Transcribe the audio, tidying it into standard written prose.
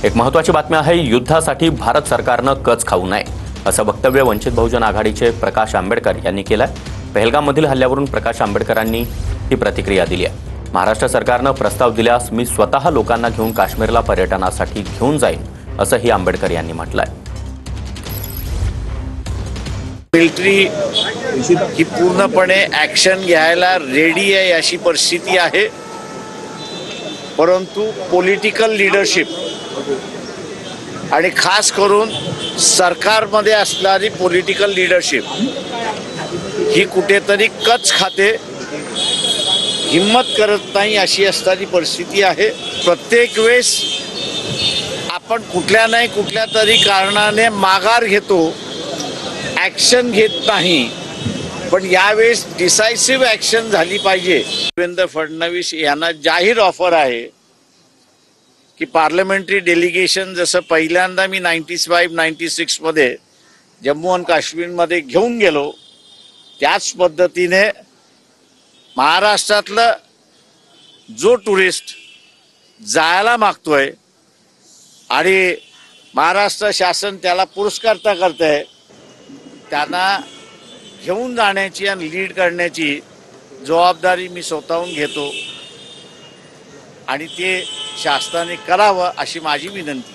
एक महत्त्वाची बातमी आहे, युद्धासाठी भारत सरकारनं कच खाऊ नये असं वक्तव्य वंचित बहुजन आघाडीचे प्रकाश आंबेडकर यांनी केलं आहे। पहलगाममधील हल्ल्यावरून प्रकाश आंबेडकरांनी ही प्रतिक्रिया दिली आहे। महाराष्ट्र सरकारनं प्रस्ताव दिल्यास मी स्वतः लोकांना घेऊन काश्मीरला पर्यटनासाठी घेऊन जाईन असंही आंबेडकर यांनी म्हटलंय। मिलिटरी ही पूर्णपणे ॲक्शन घ्यायला रेडी आहे अशी परिस्थिती आहे, परंतु पॉलिटिकल लीडरशिप आणि खास करून सरकारमध्ये असणारी पॉलिटिकल लीडरशिप ही कुठेतरी कच खाते, हिम्मत करत नाही अशी असणारी परिस्थिती आहे। प्रत्येक वेळेस आपण कुठल्या नाही कुठल्या तरी कारणाने माघार घेतो, ॲक्शन घेत नाही, पण यावेळेस डिसायसिव्ह ॲक्शन झाली पाहिजे। देवेंद्र फडणवीस यांना जाहीर ऑफर आहे की पार्लमेंटरी डेलिगेशन जसं पहिल्यांदा मी 95-96 मध्ये जम्मू आणि काश्मीरमध्ये घेऊन गेलो, त्याच पद्धतीने महाराष्ट्रातलं जो टुरिस्ट जायला मागतोय आणि महाराष्ट्र शासन त्याला पुरस्कारता करतंय, त्यांना घेऊन जाण्याची आणि लीड करण्याची जबाबदारी मी स्वतःहून घेतो आणि ते शासनाने करावं अशी माझी विनंती।